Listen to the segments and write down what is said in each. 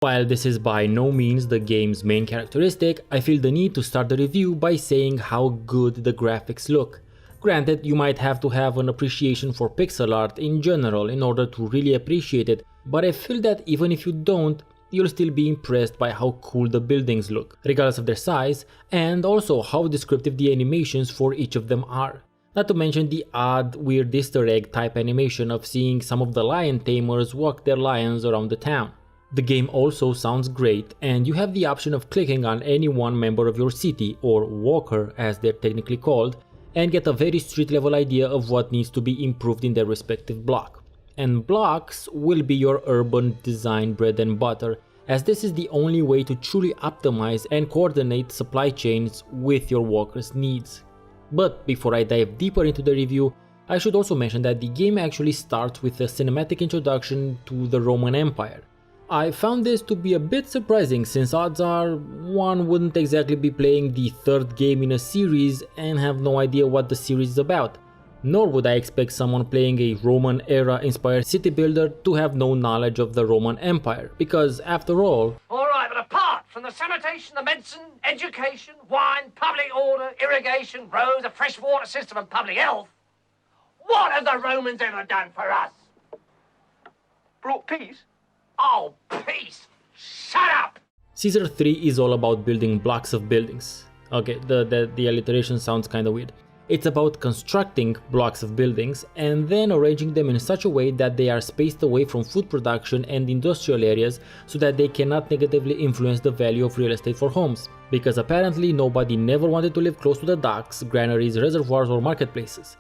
While this is by no means the game's main characteristic, I feel the need to start the review by saying how good the graphics look. Granted, you might have to have an appreciation for pixel art in general in order to really appreciate it, but I feel that even if you don't, you'll still be impressed by how cool the buildings look, regardless of their size, and also how descriptive the animations for each of them are. Not to mention the odd, weird Easter egg type animation of seeing some of the lion tamers walk their lions around the town. The game also sounds great, and you have the option of clicking on any one member of your city, or walker as they're technically called, and get a very street level idea of what needs to be improved in their respective block. And blocks will be your urban design bread and butter, as this is the only way to truly optimize and coordinate supply chains with your walkers' needs. But before I dive deeper into the review, I should also mention that the game actually starts with a cinematic introduction to the Roman Empire. I found this to be a bit surprising, since odds are one wouldn't exactly be playing the third game in a series and have no idea what the series is about. Nor would I expect someone playing a Roman era inspired city builder to have no knowledge of the Roman Empire, because after all... Alright, but apart from the sanitation, the medicine, education, wine, public order, irrigation, roads, a fresh water system and public health, what have the Romans ever done for us? Brought peace? Oh, peace! Shut up! Caesar 3 is all about building blocks of buildings. Okay, the alliteration sounds kinda weird. It's about constructing blocks of buildings and then arranging them in such a way that they are spaced away from food production and industrial areas so that they cannot negatively influence the value of real estate for homes. Because apparently nobody never wanted to live close to the docks, granaries, reservoirs or marketplaces.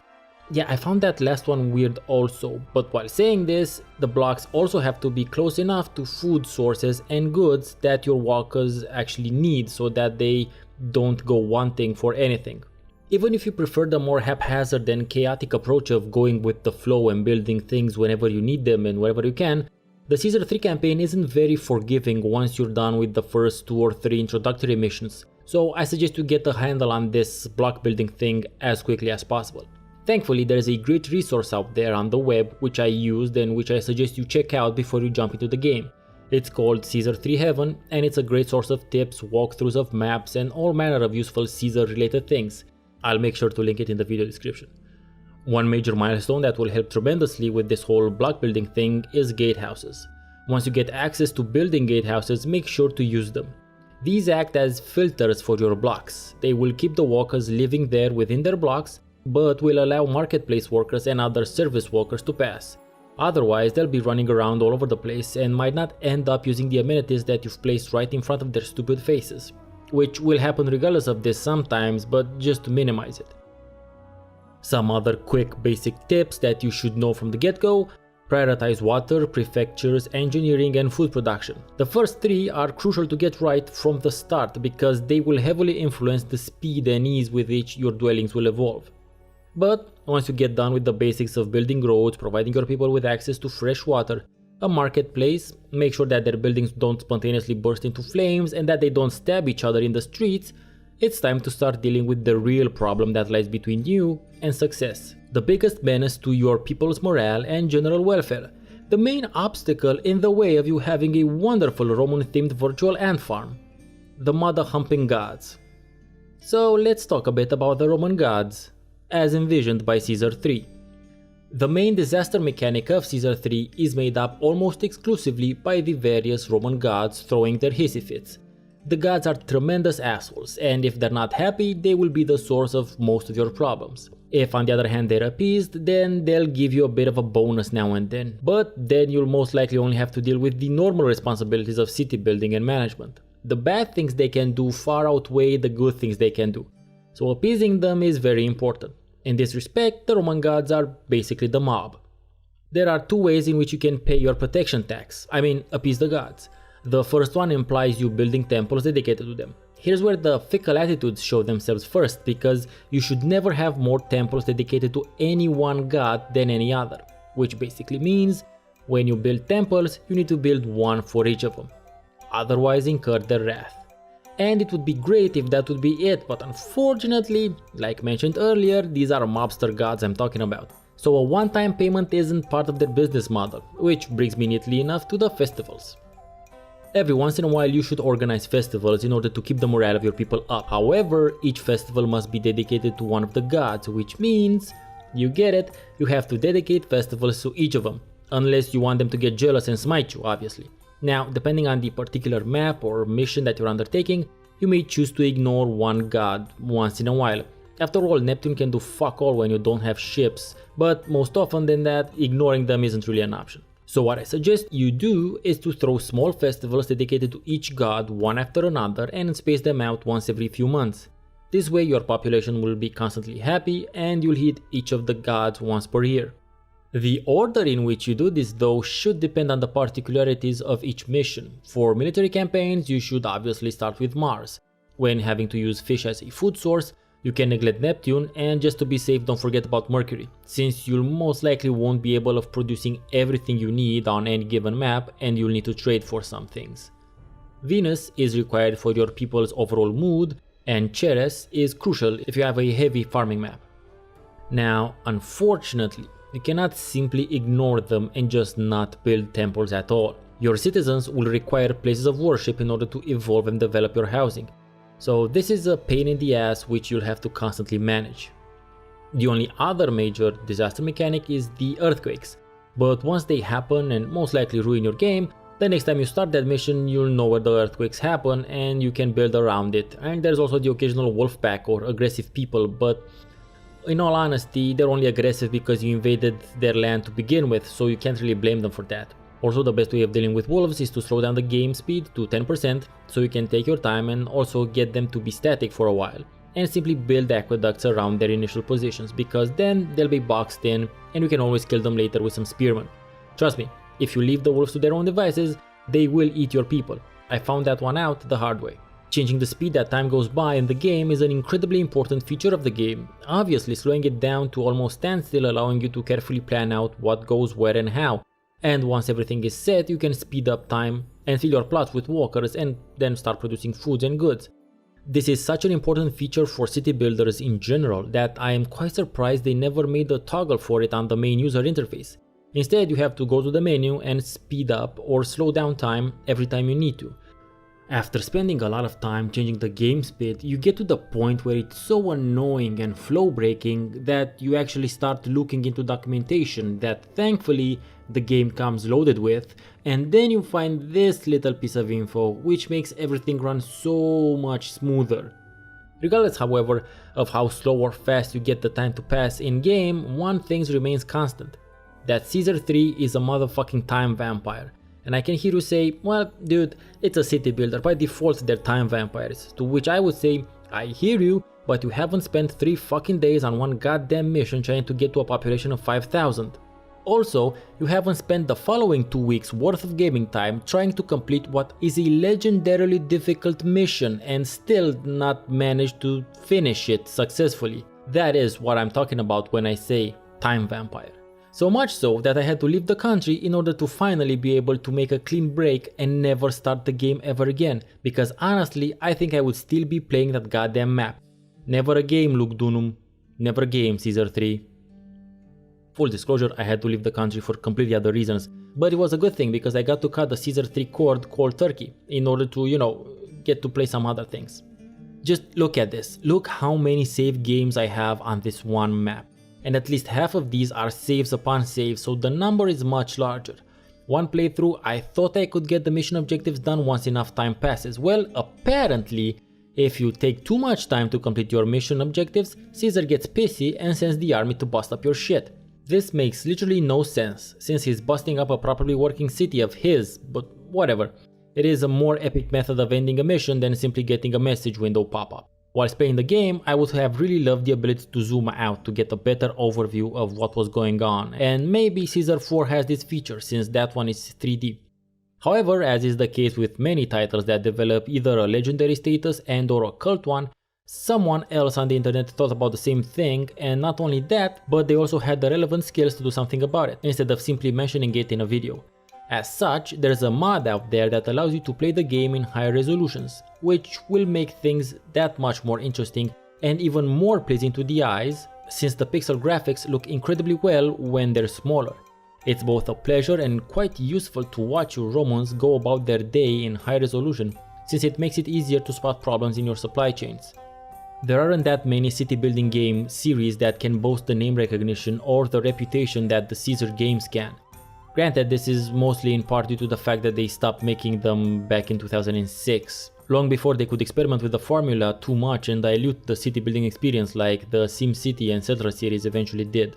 Yeah, I found that last one weird also, but while saying this, the blocks also have to be close enough to food sources and goods that your walkers actually need so that they don't go wanting for anything. Even if you prefer the more haphazard and chaotic approach of going with the flow and building things whenever you need them and wherever you can, the Caesar 3 campaign isn't very forgiving once you're done with the first 2 or 3 introductory missions, so I suggest you get a handle on this block building thing as quickly as possible. Thankfully, there is a great resource out there on the web which I used and which I suggest you check out before you jump into the game. It's called Caesar 3 Heaven, and it's a great source of tips, walkthroughs of maps and all manner of useful Caesar related things. I'll make sure to link it in the video description. One major milestone that will help tremendously with this whole block building thing is gatehouses. Once you get access to building gatehouses, make sure to use them. These act as filters for your blocks. They will keep the walkers living there within their blocks, but will allow marketplace workers and other service walkers to pass. Otherwise, they'll be running around all over the place and might not end up using the amenities that you've placed right in front of their stupid faces. Which will happen regardless of this sometimes, but just to minimize it. Some other quick basic tips that you should know from the get-go: prioritize water, prefectures, engineering and food production. The first 3 are crucial to get right from the start because they will heavily influence the speed and ease with which your dwellings will evolve. But once you get done with the basics of building roads, providing your people with access to fresh water, a marketplace, make sure that their buildings don't spontaneously burst into flames and that they don't stab each other in the streets, it's time to start dealing with the real problem that lies between you and success. The biggest menace to your people's morale and general welfare. The main obstacle in the way of you having a wonderful Roman-themed virtual ant farm. The mother-humping gods. So let's talk a bit about the Roman gods, as envisioned by Caesar 3. The main disaster mechanic of Caesar 3 is made up almost exclusively by the various Roman gods throwing their hissy fits. The gods are tremendous assholes, and if they're not happy, they will be the source of most of your problems. If on the other hand they're appeased, then they'll give you a bit of a bonus now and then, but then you'll most likely only have to deal with the normal responsibilities of city building and management. The bad things they can do far outweigh the good things they can do, so appeasing them is very important. In this respect, the Roman gods are basically the mob. There are 2 ways in which you can pay your protection tax, appease the gods. The first one implies you building temples dedicated to them. Here's where the fickle attitudes show themselves first, because you should never have more temples dedicated to any one god than any other, which basically means when you build temples, you need to build one for each of them. Otherwise incur their wrath. And it would be great if that would be it, but unfortunately, like mentioned earlier, these are mobster gods I'm talking about. So a one-time payment isn't part of their business model, which brings me neatly enough to the festivals. Every once in a while you should organize festivals in order to keep the morale of your people up. However, each festival must be dedicated to one of the gods, which means, you get it, you have to dedicate festivals to each of them. Unless you want them to get jealous and smite you, obviously. Now, depending on the particular map or mission that you're undertaking, you may choose to ignore one god once in a while. After all, Neptune can do fuck all when you don't have ships, but most often than that, ignoring them isn't really an option. So what I suggest you do is to throw small festivals dedicated to each god one after another and space them out once every few months. This way your population will be constantly happy and you'll hit each of the gods once per year. The order in which you do this though should depend on the particularities of each mission. For military campaigns you should obviously start with Mars. When having to use fish as a food source, you can neglect Neptune, and just to be safe don't forget about Mercury, since you'll most likely won't be able of producing everything you need on any given map and you'll need to trade for some things. Venus is required for your people's overall mood, and Ceres is crucial if you have a heavy farming map. Now, unfortunately, you cannot simply ignore them and just not build temples at all. Your citizens will require places of worship in order to evolve and develop your housing. So this is a pain in the ass which you'll have to constantly manage. The only other major disaster mechanic is the earthquakes, but once they happen and most likely ruin your game, the next time you start that mission you'll know where the earthquakes happen and you can build around it. And there's also the occasional wolf pack or aggressive people, but in all honesty they're only aggressive because you invaded their land to begin with, so you can't really blame them for that. Also, the best way of dealing with wolves is to slow down the game speed to 10% so you can take your time and also get them to be static for a while, and simply build aqueducts around their initial positions, because then they'll be boxed in and you can always kill them later with some spearmen. Trust me, if you leave the wolves to their own devices, they will eat your people. I found that one out the hard way. Changing the speed that time goes by in the game is an incredibly important feature of the game, obviously slowing it down to almost standstill, allowing you to carefully plan out what goes where and how. And once everything is set, you can speed up time and fill your plots with walkers and then start producing foods and goods. This is such an important feature for city builders in general that I am quite surprised they never made a toggle for it on the main user interface. Instead, you have to go to the menu and speed up or slow down time every time you need to. After spending a lot of time changing the game speed, you get to the point where it's so annoying and flow breaking that you actually start looking into documentation that thankfully the game comes loaded with, and then you find this little piece of info which makes everything run so much smoother. Regardless, however, of how slow or fast you get the time to pass in game, one thing remains constant: that Caesar 3 is a motherfucking time vampire. And I can hear you say, well dude, it's a city builder, by default they're time vampires. To which I would say, I hear you, but you haven't spent 3 fucking days on one goddamn mission trying to get to a population of 5,000. Also, you haven't spent the following 2 weeks worth of gaming time trying to complete what is a legendarily difficult mission and still not managed to finish it successfully. That is what I'm talking about when I say time vampire. So much so that I had to leave the country in order to finally be able to make a clean break and never start the game ever again, because honestly I think I would still be playing that goddamn map. Never a game, Luke Dunham. Never a game, Caesar 3. Full disclosure, I had to leave the country for completely other reasons, but it was a good thing because I got to cut the Caesar 3 cord cold turkey in order to, get to play some other things. Just look at this. Look how many save games I have on this one map. And at least half of these are saves upon saves, so the number is much larger. One playthrough, I thought I could get the mission objectives done once enough time passes. Well, apparently, if you take too much time to complete your mission objectives, Caesar gets pissy and sends the army to bust up your shit. This makes literally no sense, since he's busting up a properly working city of his, but whatever. It is a more epic method of ending a mission than simply getting a message window pop up. Whilst playing the game, I would have really loved the ability to zoom out to get a better overview of what was going on, and maybe Caesar 4 has this feature since that one is 3D. However, as is the case with many titles that develop either a legendary status and or a cult one, someone else on the internet thought about the same thing, and not only that, but they also had the relevant skills to do something about it, instead of simply mentioning it in a video. As such, there's a mod out there that allows you to play the game in higher resolutions, which will make things that much more interesting and even more pleasing to the eyes, since the pixel graphics look incredibly well when they're smaller. It's both a pleasure and quite useful to watch your Romans go about their day in high resolution, since it makes it easier to spot problems in your supply chains. There aren't that many city building game series that can boast the name recognition or the reputation that the Caesar games can. Granted, this is mostly in part due to the fact that they stopped making them back in 2006, long before they could experiment with the formula too much and dilute the city building experience like the SimCity and Settlers series eventually did.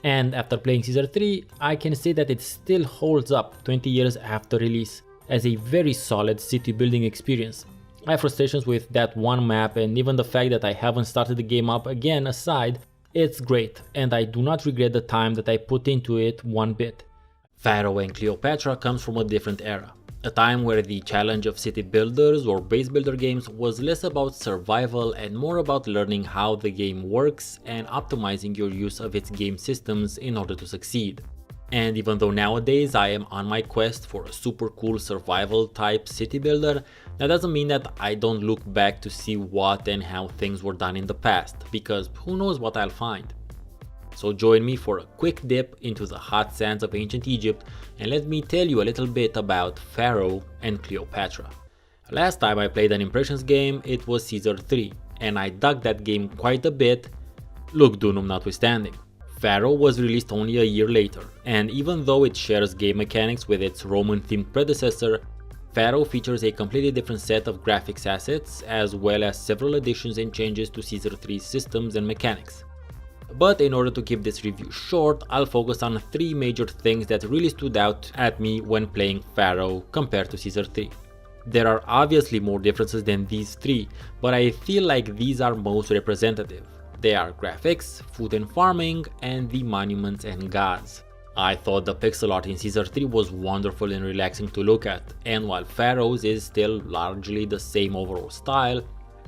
And after playing Caesar 3, I can say that it still holds up 20 years after release as a very solid city building experience. I have frustrations with that one map, and even the fact that I haven't started the game up again aside, it's great and I do not regret the time that I put into it one bit. Pharaoh and Cleopatra comes from a different era, a time where the challenge of city builders or base builder games was less about survival and more about learning how the game works and optimizing your use of its game systems in order to succeed. And even though nowadays I am on my quest for a super cool survival type city builder, that doesn't mean that I don't look back to see what and how things were done in the past, because who knows what I'll find. So join me for a quick dip into the hot sands of ancient Egypt and let me tell you a little bit about Pharaoh and Cleopatra. Last time I played an impressions game, it was Caesar 3, and I dug that game quite a bit, Look Dunum notwithstanding. Pharaoh was released only a year later, and even though it shares game mechanics with its Roman-themed predecessor, Pharaoh features a completely different set of graphics assets, as well as several additions and changes to Caesar 3's systems and mechanics. But in order to keep this review short, I'll focus on 3 major things that really stood out at me when playing Pharaoh compared to Caesar 3. There are obviously more differences than these 3, but I feel like these are most representative. They are graphics, food and farming, and the monuments and gods. I thought the pixel art in Caesar 3 was wonderful and relaxing to look at, and while Pharaoh's is still largely the same overall style,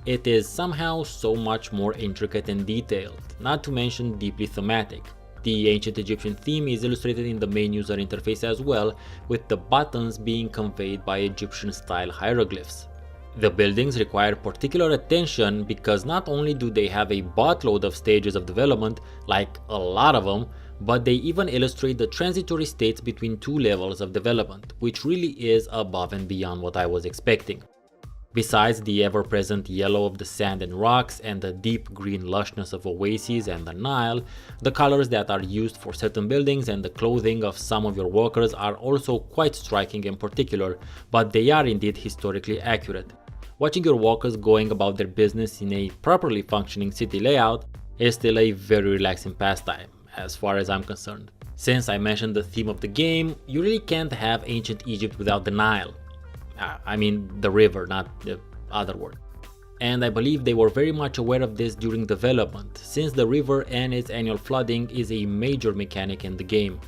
it is somehow so much more intricate and detailed, not to mention deeply thematic. The ancient Egyptian theme is illustrated in the main user interface as well, with the buttons being conveyed by Egyptian-style hieroglyphs. The buildings require particular attention because not only do they have a buttload of stages of development, like a lot of them, but they even illustrate the transitory states between 2 levels of development, which really is above and beyond what I was expecting. Besides the ever-present yellow of the sand and rocks and the deep green lushness of oases and the Nile, the colors that are used for certain buildings and the clothing of some of your workers are also quite striking and particular, but they are indeed historically accurate. Watching your workers going about their business in a properly functioning city layout is still a very relaxing pastime, as far as I'm concerned. Since I mentioned the theme of the game, you really can't have ancient Egypt without the Nile. I mean the river, not the other word. And I believe they were very much aware of this during development, since the river and its annual flooding is a major mechanic in the game.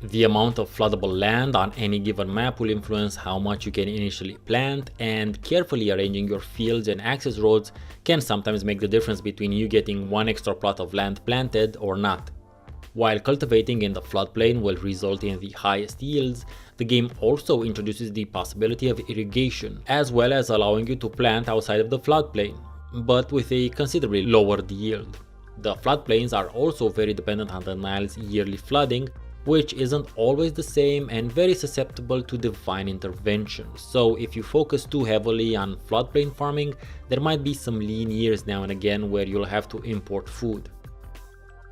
The amount of floodable land on any given map will influence how much you can initially plant, and carefully arranging your fields and access roads can sometimes make the difference between you getting one extra plot of land planted or not. While cultivating in the floodplain will result in the highest yields, the game also introduces the possibility of irrigation, as well as allowing you to plant outside of the floodplain, but with a considerably lowered yield. The floodplains are also very dependent on the Nile's yearly flooding, which isn't always the same and very susceptible to divine intervention, so if you focus too heavily on floodplain farming, there might be some lean years now and again where you'll have to import food.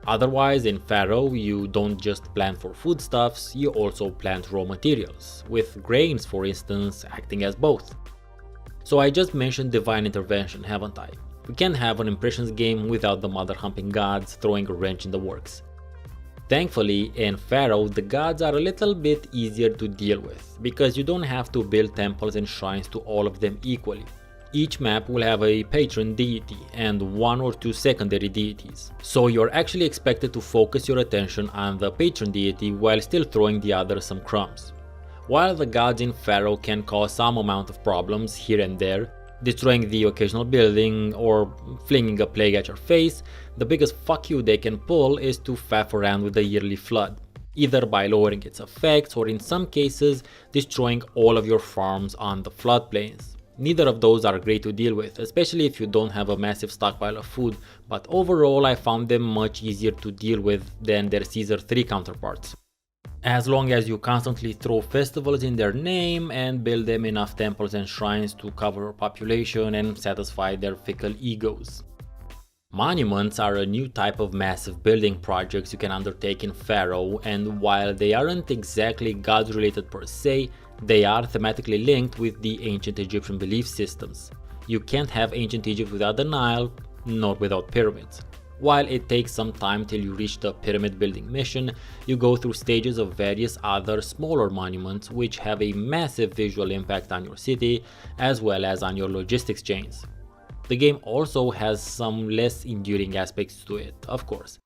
Otherwise, in Pharaoh, you don't just plant for foodstuffs, you also plant raw materials, with grains for instance acting as both. So I just mentioned divine intervention, haven't I? We can't have an impressions game without the mother humping gods throwing a wrench in the works. Thankfully, in Pharaoh, the gods are a little bit easier to deal with, because you don't have to build temples and shrines to all of them equally. Each map will have a patron deity and 1 or 2 secondary deities, so you're actually expected to focus your attention on the patron deity while still throwing the others some crumbs. While the gods in Pharaoh can cause some amount of problems here and there, destroying the occasional building or flinging a plague at your face, the biggest fuck you they can pull is to faff around with the yearly flood, either by lowering its effects or in some cases destroying all of your farms on the floodplains. Neither of those are great to deal with, especially if you don't have a massive stockpile of food, but overall I found them much easier to deal with than their Caesar 3 counterparts. as long as you constantly throw festivals in their name and build them enough temples and shrines to cover population and satisfy their fickle egos. Monuments are a new type of massive building projects you can undertake in Pharaoh, and while they aren't exactly god-related per se, they are thematically linked with the ancient Egyptian belief systems. You can't have ancient Egypt without the Nile, nor without pyramids. While it takes some time till you reach the pyramid building mission, you go through stages of various other smaller monuments which have a massive visual impact on your city as well as on your logistics chains. The game also has some less enduring aspects to it, of course.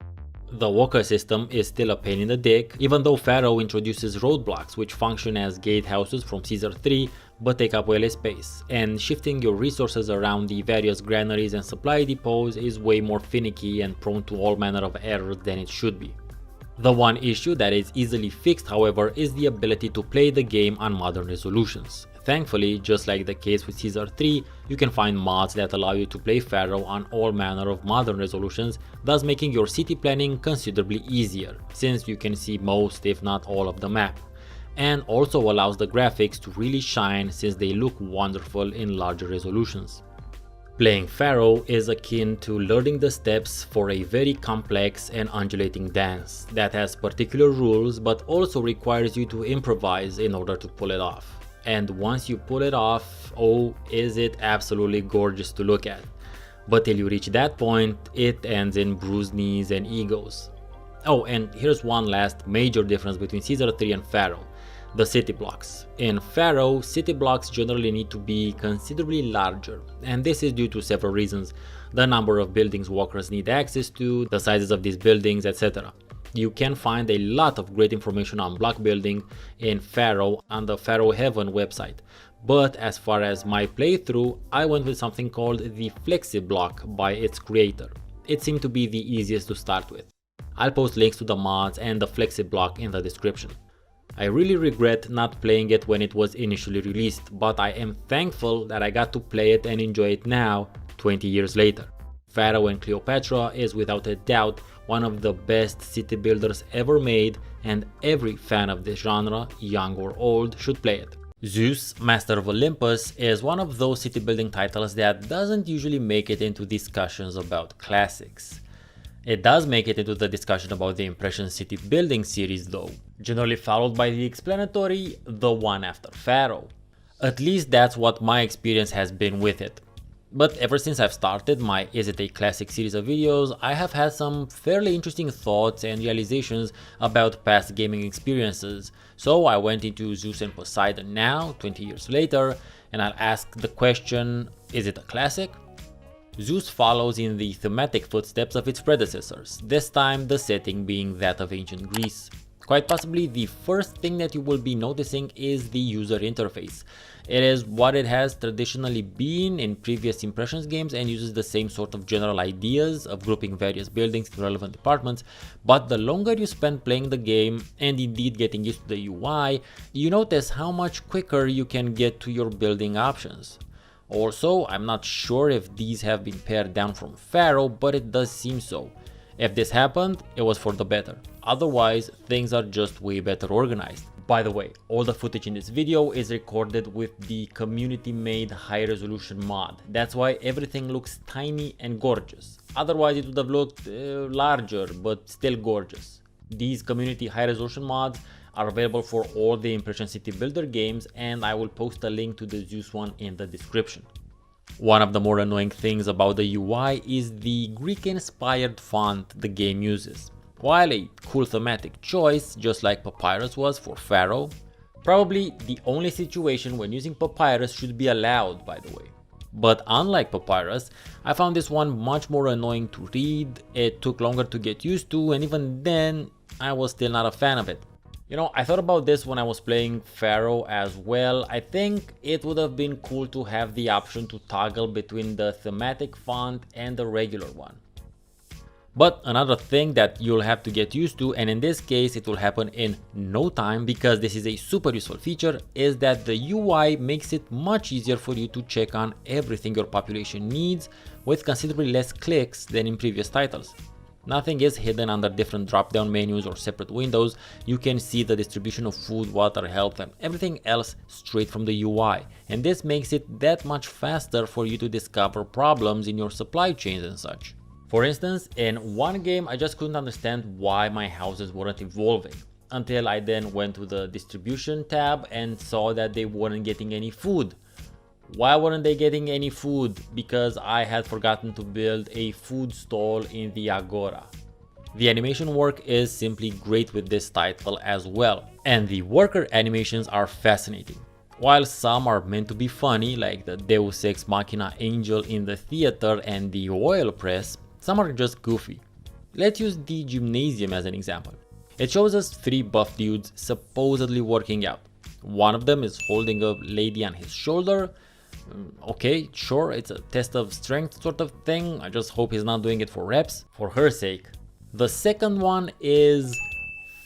The walker system is still a pain in the dick, even though Pharaoh introduces roadblocks which function as gatehouses from Caesar 3 but take up way less space, and shifting your resources around the various granaries and supply depots is way more finicky and prone to all manner of errors than it should be. The one issue that is easily fixed, however, is the ability to play the game on modern resolutions. Thankfully, just like the case with Caesar 3, you can find mods that allow you to play Pharaoh on all manner of modern resolutions, thus making your city planning considerably easier, since you can see most if not all of the map, and also allows the graphics to really shine since they look wonderful in larger resolutions. Playing Pharaoh is akin to learning the steps for a very complex and undulating dance that has particular rules but also requires you to improvise in order to pull it off. And once you pull it off, oh, is it absolutely gorgeous to look at. But till you reach that point, it ends in bruised knees and egos. Oh, and here's one last major difference between Caesar 3 and Pharaoh: the city blocks. In Pharaoh, city blocks generally need to be considerably larger, and this is due to several reasons: the number of buildings walkers need access to, the sizes of these buildings, etc. You can find a lot of great information on block building in Pharaoh on the Pharaoh Heaven website, but as far as my playthrough, I went with something called the Flexi Block by its creator. It seemed to be the easiest to start with. I'll post links to the mods and the Flexi Block in the description. I really regret not playing it when it was initially released, but I am thankful that I got to play it and enjoy it now, 20 years later. Pharaoh and Cleopatra is without a doubt one of the best city builders ever made, and every fan of this genre, young or old, should play it. Zeus, Master of Olympus, is one of those city building titles that doesn't usually make it into discussions about classics. It does make it into the discussion about the Impression City Building series though, generally followed by the explanatory The One After Pharaoh. At least that's what my experience has been with it. But ever since I've started my Is It a Classic series of videos, I have had some fairly interesting thoughts and realizations about past gaming experiences, so I went into Zeus and Poseidon now, 20 years later, and I'll ask the question, is it a classic? Zeus follows in the thematic footsteps of its predecessors, this time the setting being that of ancient Greece. Quite possibly the first thing that you will be noticing is the user interface. It is what it has traditionally been in previous Impressions games and uses the same sort of general ideas of grouping various buildings in relevant departments, but the longer you spend playing the game and indeed getting used to the UI, you notice how much quicker you can get to your building options. Also, I'm not sure if these have been pared down from Pharaoh, but it does seem so. If this happened, it was for the better. Otherwise, things are just way better organized. By the way, all the footage in this video is recorded with the community-made high-resolution mod. That's why everything looks tiny and gorgeous. Otherwise, it would have looked larger, but still gorgeous. These community high-resolution mods are available for all the Impression City Builder games, and I will post a link to the Zeus one in the description. One of the more annoying things about the UI is the Greek-inspired font the game uses. While a cool thematic choice, just like Papyrus was for Pharaoh, probably the only situation when using Papyrus should be allowed, by the way. But unlike Papyrus, I found this one much more annoying to read, it took longer to get used to, and even then, I was still not a fan of it. You know, I thought about this when I was playing Pharaoh as well. I think it would have been cool to have the option to toggle between the thematic font and the regular one. But another thing that you'll have to get used to, and in this case it will happen in no time because this is a super useful feature, is that the UI makes it much easier for you to check on everything your population needs with considerably less clicks than in previous titles. Nothing is hidden under different drop-down menus or separate windows. You can see the distribution of food, water, health, and everything else straight from the UI. And this makes it that much faster for you to discover problems in your supply chains and such. For instance, in one game I just couldn't understand why my houses weren't evolving, until I then went to the distribution tab and saw that they weren't getting any food. Why weren't they getting any food? Because I had forgotten to build a food stall in the Agora. The animation work is simply great with this title as well, and the worker animations are fascinating. While some are meant to be funny, like the Deus Ex Machina angel in the theater and the oil press, some are just goofy. Let's use the gymnasium as an example. It shows us 3 buff dudes supposedly working out. One of them is holding a lady on his shoulder. Okay, sure, it's a test of strength sort of thing. I just hope he's not doing it for reps, for her sake. The second one is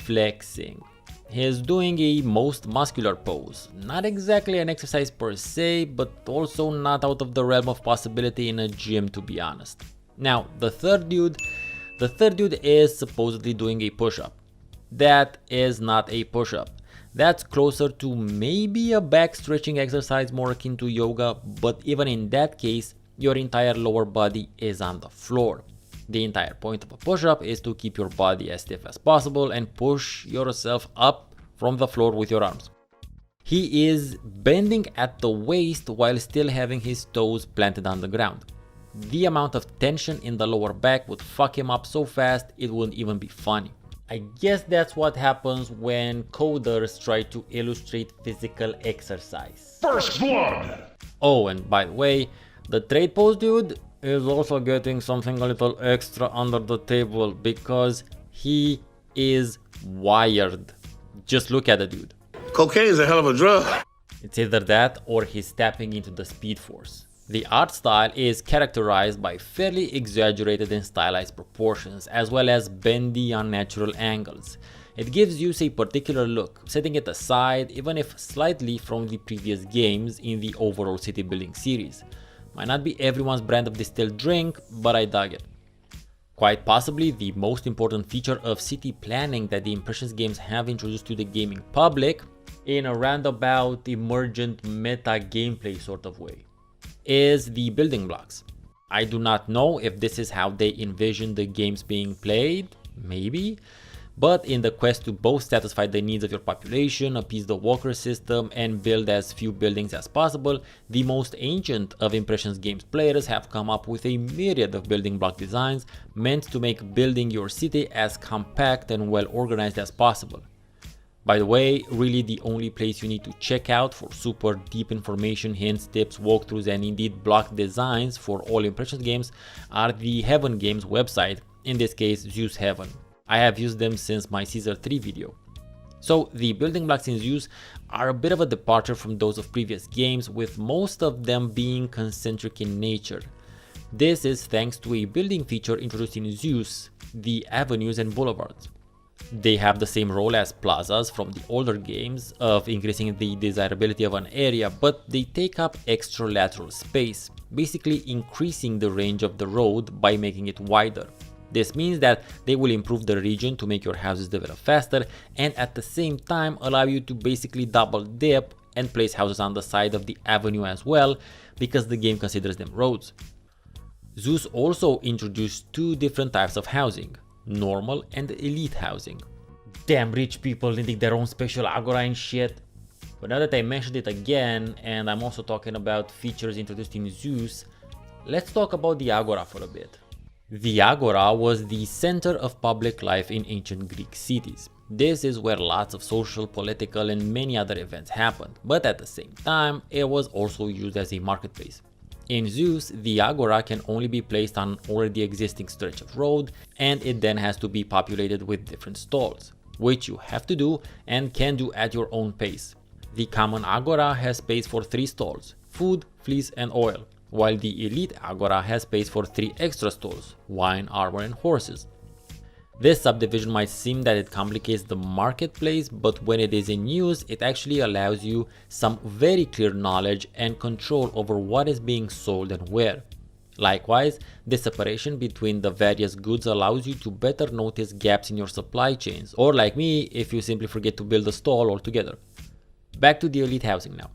flexing. He's doing a most muscular pose. Not exactly an exercise per se, but also not out of the realm of possibility in a gym, to be honest. Now, the third dude is supposedly doing a push-up. That is not a push-up. That's closer to maybe a back stretching exercise more akin to yoga, but even in that case, your entire lower body is on the floor. The entire point of a push-up is to keep your body as stiff as possible and push yourself up from the floor with your arms. He is bending at the waist while still having his toes planted on the ground. The amount of tension in the lower back would fuck him up so fast it wouldn't even be funny. I guess that's what happens when coders try to illustrate physical exercise. First blood! Oh, and by the way, the trade post dude is also getting something a little extra under the table because he is wired. Just look at the dude. Cocaine is a hell of a drug. It's either that or he's tapping into the speed force. The art style is characterized by fairly exaggerated and stylized proportions, as well as bendy, unnatural angles. It gives Zeus a particular look, setting it aside, even if slightly from the previous games in the overall city building series. Might not be everyone's brand of distilled drink, but I dug it. Quite possibly the most important feature of city planning that the Impressions games have introduced to the gaming public, in a roundabout emergent meta gameplay sort of way, is the building blocks. I do not know if this is how they envision the games being played, maybe, but in the quest to both satisfy the needs of your population, appease the walker system, and build as few buildings as possible, the most ancient of Impressions games players have come up with a myriad of building block designs meant to make building your city as compact and well organized as possible. By the way, really the only place you need to check out for super deep information, hints, tips, walkthroughs, and indeed block designs for all Impressions games are the Heaven Games website, in this case Zeus Heaven. I have used them since my Caesar 3 video. So the building blocks in Zeus are a bit of a departure from those of previous games, with most of them being concentric in nature. This is thanks to a building feature introduced in Zeus, the avenues and boulevards. They have the same role as plazas from the older games of increasing the desirability of an area, but they take up extra lateral space, basically increasing the range of the road by making it wider. This means that they will improve the region to make your houses develop faster and at the same time allow you to basically double dip and place houses on the side of the avenue as well, because the game considers them roads. Zeus also introduced 2 different types of housing, normal and elite housing. Damn rich people needing their own special agora and shit. But now that I mentioned it again, and I'm also talking about features introduced in Zeus, let's talk about the agora for a bit. The agora was the center of public life in ancient Greek cities. This is where lots of social, political, and many other events happened, but at the same time, it was also used as a marketplace. In Zeus, the agora can only be placed on an already existing stretch of road, and it then has to be populated with different stalls, which you have to do and can do at your own pace. The common agora has space for 3 stalls, food, fleece, and oil, while the elite agora has space for 3 extra stalls, wine, armor, and horses. This subdivision might seem that it complicates the marketplace, but when it is in use, it actually allows you some very clear knowledge and control over what is being sold and where. Likewise, the separation between the various goods allows you to better notice gaps in your supply chains, or like me, if you simply forget to build a stall altogether. Back to the elite housing now.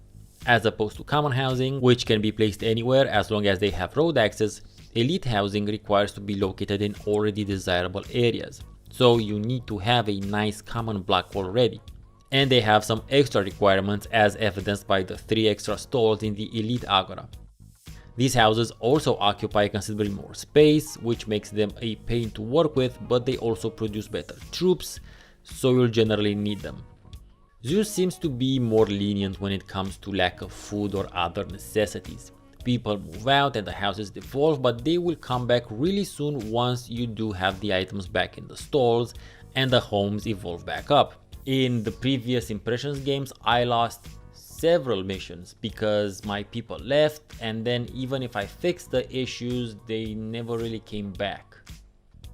As opposed to common housing, which can be placed anywhere as long as they have road access, elite housing requires to be located in already desirable areas. So you need to have a nice common block already. And they have some extra requirements as evidenced by the 3 extra stalls in the elite agora. These houses also occupy considerably more space, which makes them a pain to work with, but they also produce better troops, so you'll generally need them. Zeus seems to be more lenient when it comes to lack of food or other necessities. People move out and the houses devolve, but they will come back really soon once you do have the items back in the stalls and the homes evolve back up. In the previous Impressions games, I lost several missions because my people left, and then even if I fixed the issues, they never really came back.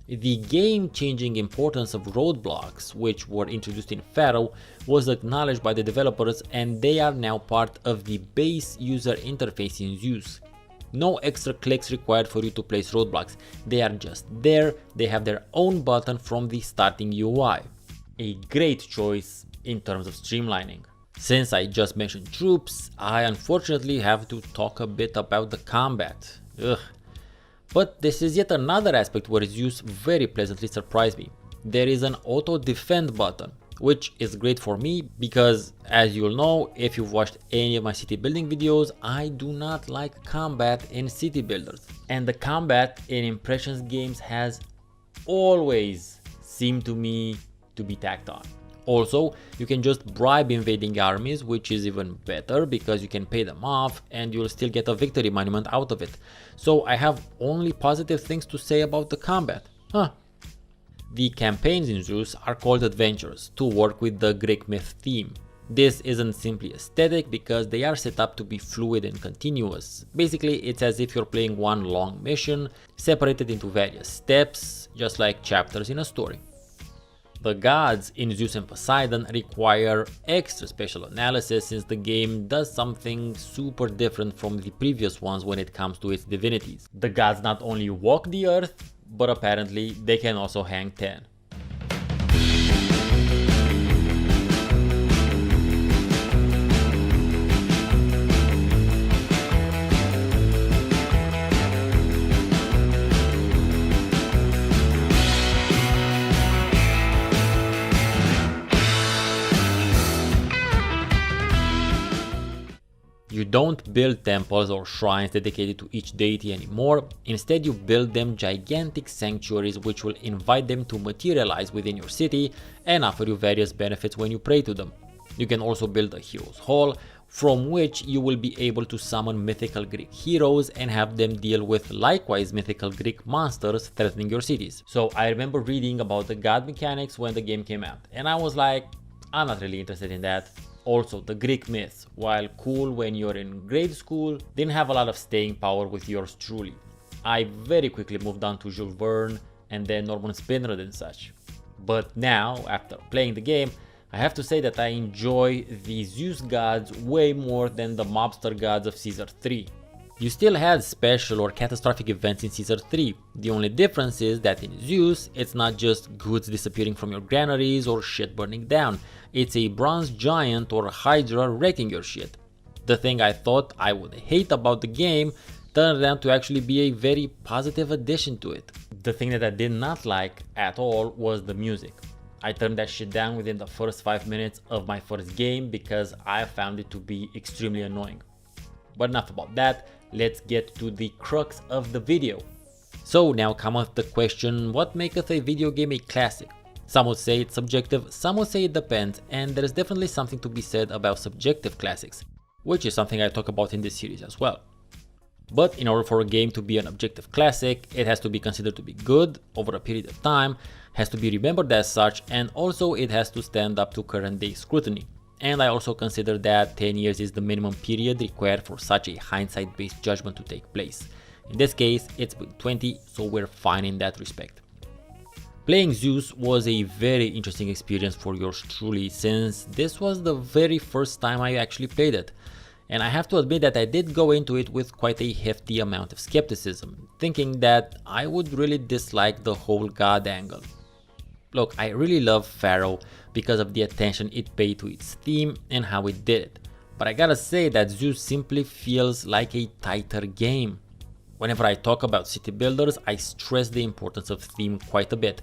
The game-changing importance of roadblocks, which were introduced in Pharaoh, was acknowledged by the developers, and they are now part of the base user interface in Zeus. No extra clicks required for you to place roadblocks, they are just there, they have their own button from the starting UI. A great choice in terms of streamlining. Since I just mentioned troops, I unfortunately have to talk a bit about the combat. Ugh. But this is yet another aspect where Zeus very pleasantly surprised me. There is an auto defend button, which is great for me because, as you'll know if you've watched any of my city building videos, I do not like combat in city builders. And the combat in Impressions games has always seemed to me to be tacked on. Also, you can just bribe invading armies, which is even better because you can pay them off and you'll still get a victory monument out of it. So I have only positive things to say about the combat. The campaigns in Zeus are called adventures to work with the Greek myth theme. This isn't simply aesthetic because they are set up to be fluid and continuous. Basically, it's as if you're playing one long mission separated into various steps, just like chapters in a story. The gods in Zeus and Poseidon require extra special analysis since the game does something super different from the previous ones when it comes to its divinities. The gods not only walk the earth, but apparently they can also hang 10. You don't build temples or shrines dedicated to each deity anymore, instead you build them gigantic sanctuaries which will invite them to materialize within your city and offer you various benefits when you pray to them. You can also build a hero's hall, from which you will be able to summon mythical Greek heroes and have them deal with likewise mythical Greek monsters threatening your cities. So I remember reading about the god mechanics when the game came out, and I was like, I'm not really interested in that. Also, the Greek myths, while cool when you're in grade school, didn't have a lot of staying power with yours truly. I very quickly moved on to Jules Verne and then Norman Spinrad and such. But now, after playing the game, I have to say that I enjoy the Zeus gods way more than the mobster gods of Caesar 3. You still had special or catastrophic events in Caesar 3. The only difference is that in Zeus, it's not just goods disappearing from your granaries or shit burning down. It's a bronze giant or a hydra wrecking your shit. The thing I thought I would hate about the game turned out to actually be a very positive addition to it. The thing that I did not like at all was the music. I turned that shit down within the first 5 minutes of my first game because I found it to be extremely annoying. But enough about that, let's get to the crux of the video. So now cometh the question, what maketh a video game a classic? Some would say it's subjective, some would say it depends, and there is definitely something to be said about subjective classics, which is something I talk about in this series as well. But in order for a game to be an objective classic, it has to be considered to be good over a period of time, has to be remembered as such, and also it has to stand up to current day scrutiny. And I also consider that 10 years is the minimum period required for such a hindsight-based judgment to take place. In this case, it's been 20, so we're fine in that respect. Playing Zeus was a very interesting experience for yours truly, since this was the very first time I actually played it. And I have to admit that I did go into it with quite a hefty amount of skepticism, thinking that I would really dislike the whole god angle. Look, I really love Pharaoh because of the attention it paid to its theme and how it did it, but I gotta say that Zeus simply feels like a tighter game. Whenever I talk about city builders, I stress the importance of theme quite a bit,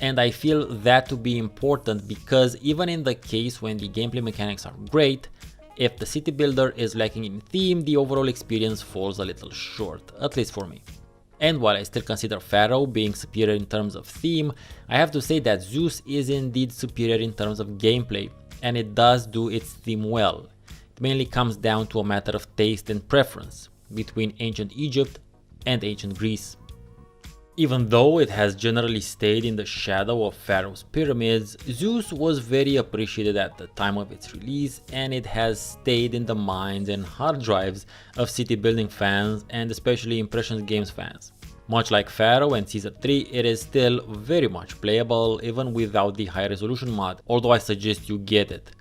and I feel that to be important because even in the case when the gameplay mechanics are great, if the city builder is lacking in theme, the overall experience falls a little short, at least for me. And while I still consider Pharaoh being superior in terms of theme, I have to say that Zeus is indeed superior in terms of gameplay, and it does do its theme well. It mainly comes down to a matter of taste and preference between ancient Egypt and ancient Greece. Even though it has generally stayed in the shadow of Pharaoh's pyramids, Zeus was very appreciated at the time of its release, and it has stayed in the minds and hard drives of city building fans and especially Impressions Games fans. Much like Pharaoh and Caesar 3, it is still very much playable even without the high resolution mod, although I suggest you get it.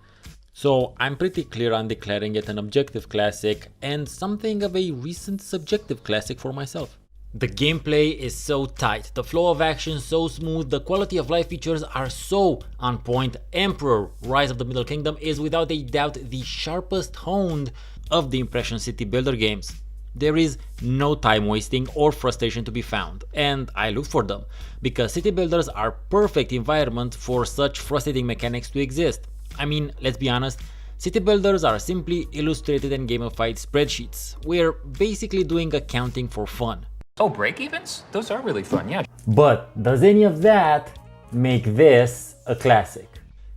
So I'm pretty clear on declaring it an objective classic and something of a recent subjective classic for myself. The gameplay is so tight, the flow of action so smooth, the quality of life features are so on point. Emperor Rise of the Middle Kingdom is without a doubt the sharpest honed of the Impression city builder games. There is no time wasting or frustration to be found, and I look for them, because city builders are perfect environment for such frustrating mechanics to exist. I mean, let's be honest, city builders are simply illustrated and gamified spreadsheets. We're basically doing accounting for fun. Oh, break-evens? Those are really fun, yeah. But does any of that make this a classic?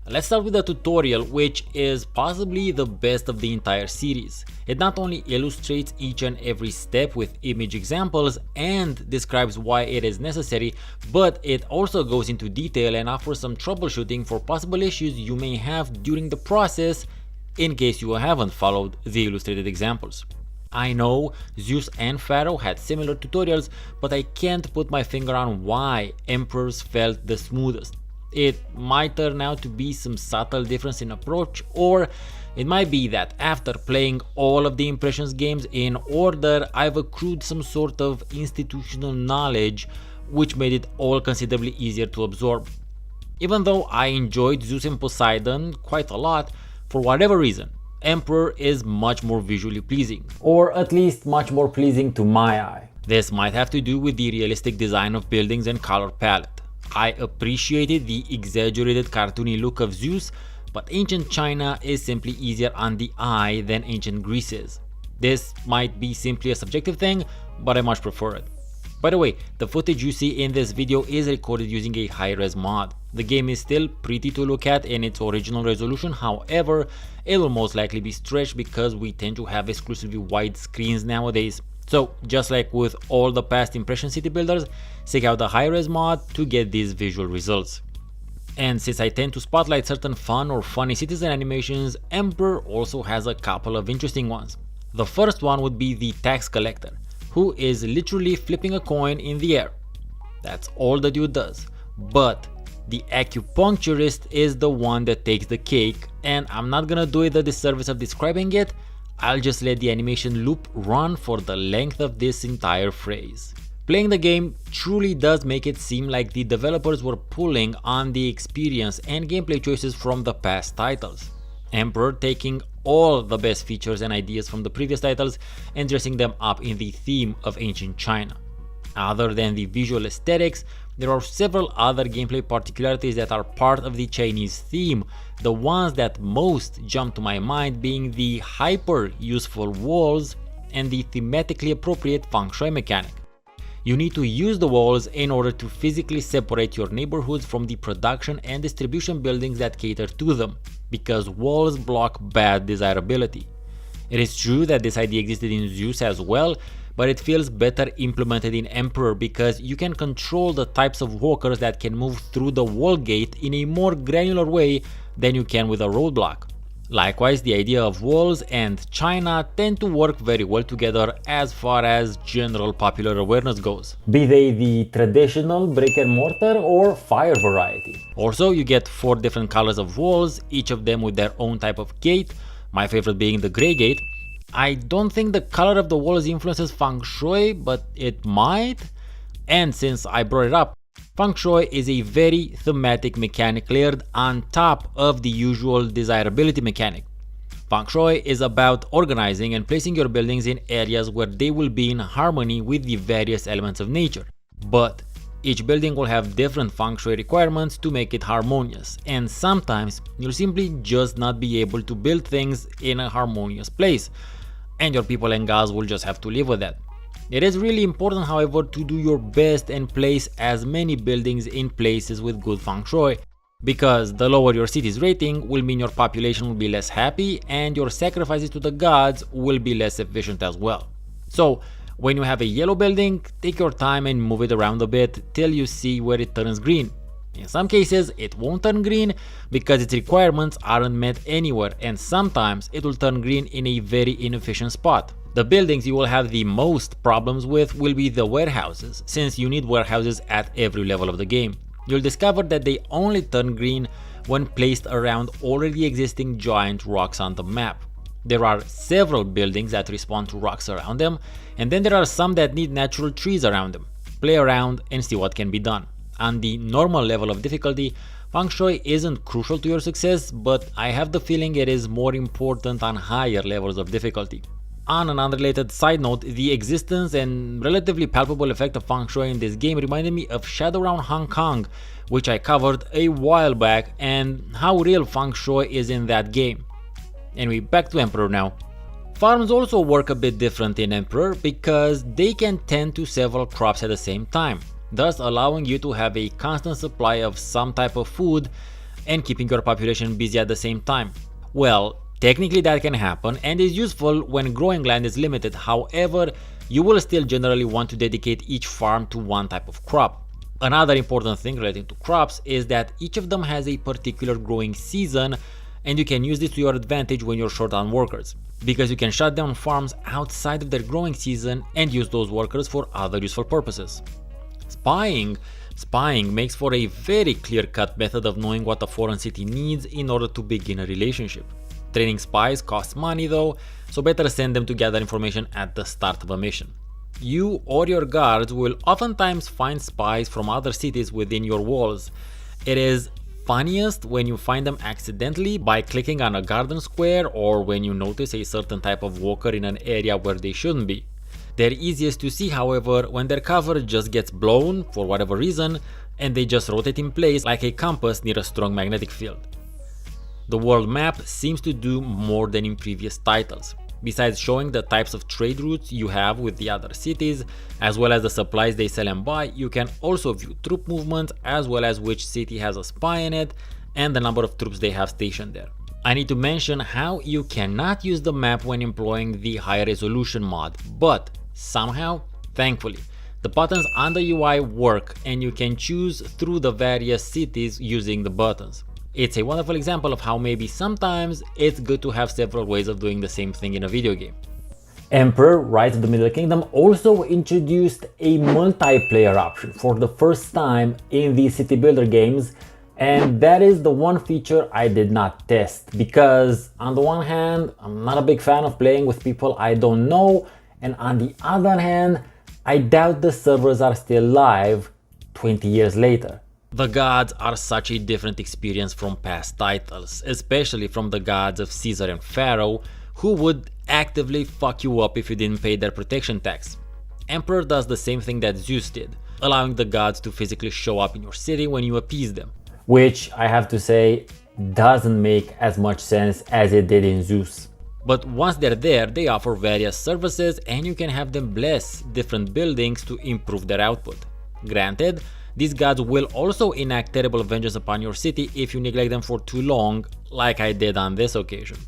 Let's start with the tutorial, which is possibly the best of the entire series. It not only illustrates each and every step with image examples and describes why it is necessary, but it also goes into detail and offers some troubleshooting for possible issues you may have during the process in case you haven't followed the illustrated examples. I know Zeus and Pharaoh had similar tutorials, but I can't put my finger on why Emperors felt the smoothest. It might turn out to be some subtle difference in approach, or it might be that after playing all of the Impressions games in order, I've accrued some sort of institutional knowledge which made it all considerably easier to absorb. Even though I enjoyed Zeus and Poseidon quite a lot, for whatever reason, Emperor is much more visually pleasing, or at least much more pleasing to my eye. This might have to do with the realistic design of buildings and color palette. I appreciated the exaggerated cartoony look of Zeus, but ancient China is simply easier on the eye than ancient Greece is. This might be simply a subjective thing, but I much prefer it. By the way, the footage you see in this video is recorded using a high-res mod. The game is still pretty to look at in its original resolution, however, it will most likely be stretched because we tend to have exclusively wide screens nowadays. So, just like with all the past Impression city builders, seek out the high-res mod to get these visual results. And since I tend to spotlight certain fun or funny cities and animations, Emperor also has a couple of interesting ones. The first one would be the tax collector, who is literally flipping a coin in the air. That's all the dude does. But the acupuncturist is the one that takes the cake, and I'm not gonna do it the disservice of describing it. I'll just let the animation loop run for the length of this entire phrase. Playing the game truly does make it seem like the developers were pulling on the experience and gameplay choices from the past titles. Emperor taking all the best features and ideas from the previous titles and dressing them up in the theme of ancient China. Other than the visual aesthetics, there are several other gameplay particularities that are part of the Chinese theme, the ones that most jump to my mind being the hyper useful walls and the thematically appropriate feng shui mechanic. You need to use the walls in order to physically separate your neighborhoods from the production and distribution buildings that cater to them, because walls block bad desirability. It is true that this idea existed in Zeus as well, but it feels better implemented in Emperor because you can control the types of walkers that can move through the wall gate in a more granular way than you can with a roadblock. Likewise, the idea of walls and China tend to work very well together as far as general popular awareness goes, be they the traditional brick and mortar or fire variety. Also, you get 4 different colors of walls, each of them with their own type of gate, my favorite being the grey gate, I don't think the color of the walls influences feng shui, but it might. And since I brought it up, feng shui is a very thematic mechanic layered on top of the usual desirability mechanic. Feng shui is about organizing and placing your buildings in areas where they will be in harmony with the various elements of nature. But each building will have different feng shui requirements to make it harmonious, and sometimes you'll simply just not be able to build things in a harmonious place, and your people and gods will just have to live with that. It is really important, however, to do your best and place as many buildings in places with good feng shui, because the lower your city's rating will mean your population will be less happy and your sacrifices to the gods will be less efficient as well. So when you have a yellow building, take your time and move it around a bit till you see where it turns green. In some cases it won't turn green because its requirements aren't met anywhere, and sometimes it will turn green in a very inefficient spot. The buildings you will have the most problems with will be the warehouses, since you need warehouses at every level of the game. You'll discover that they only turn green when placed around already existing giant rocks on the map. There are several buildings that respond to rocks around them, and then there are some that need natural trees around them. Play around and see what can be done. On the normal level of difficulty, feng shui isn't crucial to your success, but I have the feeling it is more important on higher levels of difficulty. On an unrelated side note, the existence and relatively palpable effect of feng shui in this game reminded me of Shadowrun Hong Kong, which I covered a while back, and how real feng shui is in that game. Anyway, back to Emperor now. Farms also work a bit different in Emperor because they can tend to several crops at the same time, thus allowing you to have a constant supply of some type of food and keeping your population busy at the same time. Well, technically that can happen and is useful when growing land is limited. However, you will still generally want to dedicate each farm to one type of crop. Another important thing relating to crops is that each of them has a particular growing season, and you can use this to your advantage when you're short on workers, because you can shut down farms outside of their growing season and use those workers for other useful purposes. Spying makes for a very clear-cut method of knowing what a foreign city needs in order to begin a relationship. Training spies costs money though, so better send them to gather information at the start of a mission. You or your guards will oftentimes find spies from other cities within your walls. It is funniest when you find them accidentally by clicking on a garden square, or when you notice a certain type of walker in an area where they shouldn't be. They're easiest to see, however, when their cover just gets blown for whatever reason and they just rotate in place like a compass near a strong magnetic field. The world map seems to do more than in previous titles. Besides showing the types of trade routes you have with the other cities, as well as the supplies they sell and buy, you can also view troop movements, as well as which city has a spy in it and the number of troops they have stationed there. I need to mention how you cannot use the map when employing the high resolution mod, but somehow, thankfully, the buttons on the UI work and you can choose through the various cities using the buttons. It's a wonderful example of how maybe sometimes it's good to have several ways of doing the same thing in a video game. Emperor Rise of the Middle Kingdom also introduced a multiplayer option for the first time in the city builder games, and that is the one feature I did not test, because on the one hand, I'm not a big fan of playing with people I don't know, and on the other hand, I doubt the servers are still live 20 years later. The gods are such a different experience from past titles, especially from the gods of Caesar and Pharaoh, who would actively fuck you up if you didn't pay their protection tax. Emperor does the same thing that Zeus did, allowing the gods to physically show up in your city when you appease them. Which, I have to say, doesn't make as much sense as it did in Zeus. But once they're there, they offer various services and you can have them bless different buildings to improve their output. Granted, these gods will also enact terrible vengeance upon your city if you neglect them for too long, like I did on this occasion.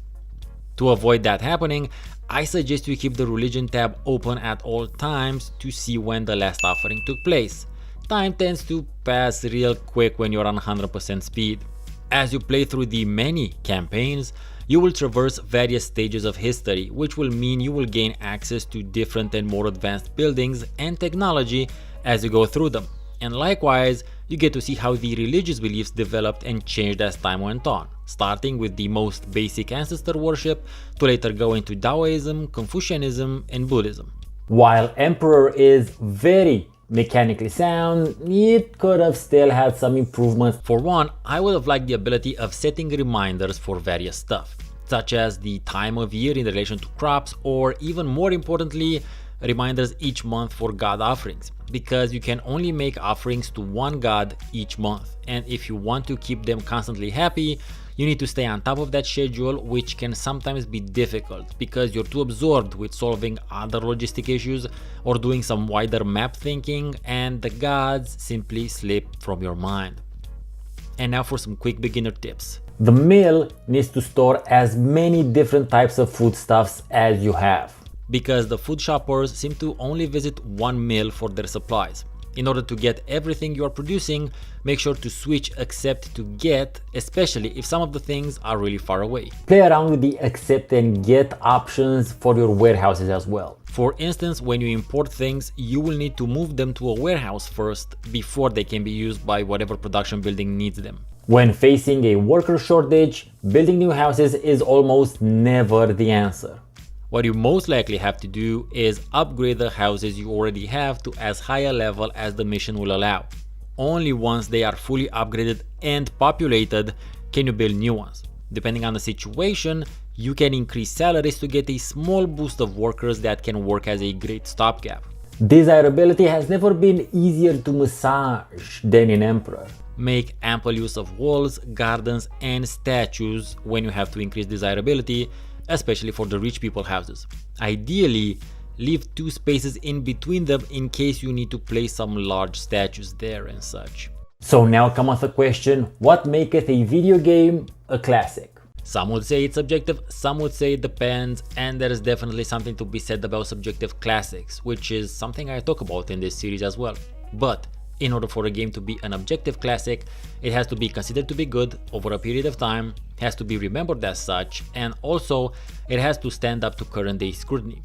To avoid that happening, I suggest you keep the religion tab open at all times to see when the last offering took place. Time tends to pass real quick when you're on 100% speed. As you play through the many campaigns, you will traverse various stages of history, which will mean you will gain access to different and more advanced buildings and technology as you go through them. And likewise, you get to see how the religious beliefs developed and changed as time went on, starting with the most basic ancestor worship to later go into Taoism, Confucianism, and Buddhism. While Emperor is very mechanically sound, it could have still had some improvements. For one, I would have liked the ability of setting reminders for various stuff, such as the time of year in relation to crops, or even more importantly, reminders each month for god offerings, because you can only make offerings to one god each month, and if you want to keep them constantly happy, you need to stay on top of that schedule, which can sometimes be difficult because you're too absorbed with solving other logistic issues or doing some wider map thinking, and the gods simply slip from your mind. And now for some quick beginner tips. The mill needs to store as many different types of foodstuffs as you have, because the food shoppers seem to only visit one mill for their supplies. In order to get everything you are producing, make sure to switch accept to get, especially if some of the things are really far away. Play around with the accept and get options for your warehouses as well. For instance, when you import things, you will need to move them to a warehouse first before they can be used by whatever production building needs them. When facing a worker shortage, building new houses is almost never the answer. What you most likely have to do is upgrade the houses you already have to as high a level as the mission will allow. Only once they are fully upgraded and populated can you build new ones. Depending on the situation, you can increase salaries to get a small boost of workers that can work as a great stopgap. Desirability has never been easier to massage than in Emperor. Make ample use of walls, gardens, and statues when you have to increase desirability, especially for the rich people houses. Ideally, leave 2 spaces in between them in case you need to place some large statues there and such. So now comes the question, what maketh a video game a classic? Some would say it's subjective, some would say it depends, and there is definitely something to be said about subjective classics, which is something I talk about in this series as well. But in order for a game to be an objective classic, it has to be considered to be good over a period of time, has to be remembered as such, and also it has to stand up to current day scrutiny.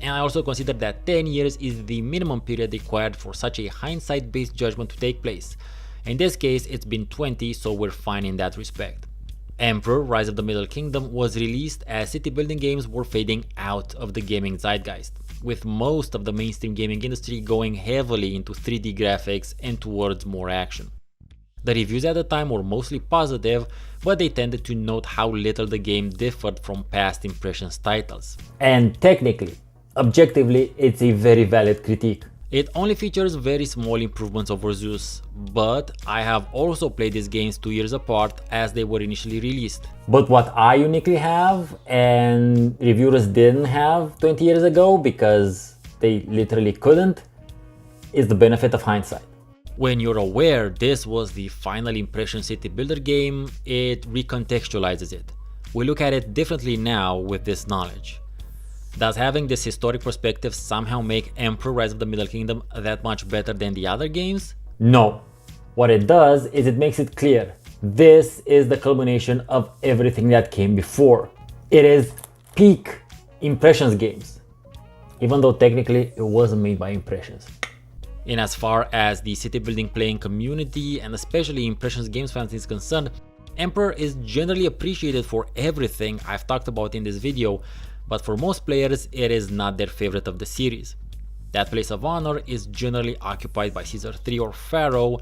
And I also consider that 10 years is the minimum period required for such a hindsight-based judgment to take place. In this case, it's been 20, so we're fine in that respect. Emperor: Rise of the Middle Kingdom was released as city building games were fading out of the gaming zeitgeist, with most of the mainstream gaming industry going heavily into 3D graphics and towards more action. The reviews at the time were mostly positive, but they tended to note how little the game differed from past Impressions titles. And technically, objectively, it's a very valid critique. It only features very small improvements over Zeus, but I have also played these games 2 years apart as they were initially released. But what I uniquely have and reviewers didn't have 20 years ago because they literally couldn't is the benefit of hindsight. When you're aware this was the final Impression city builder game, it recontextualizes it. We look at it differently now with this knowledge. Does having this historic perspective somehow make Emperor: Rise of the Middle Kingdom that much better than the other games? No. What it does is it makes it clear this is the culmination of everything that came before. It is peak Impressions games, even though technically it wasn't made by Impressions. In as far as the city building playing community and especially Impressions games fans is concerned, Emperor is generally appreciated for everything I've talked about in this video, but for most players it is not their favorite of the series. That place of honor is generally occupied by Caesar III or Pharaoh,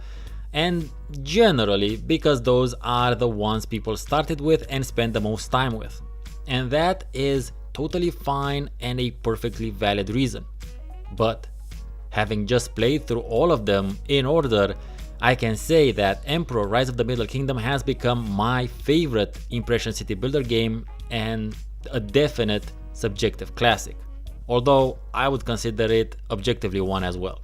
and generally because those are the ones people started with and spent the most time with. And that is totally fine and a perfectly valid reason. But having just played through all of them in order, I can say that Emperor: Rise of the Middle Kingdom has become my favorite Impression city builder game and a definite subjective classic, although I would consider it objectively one as well.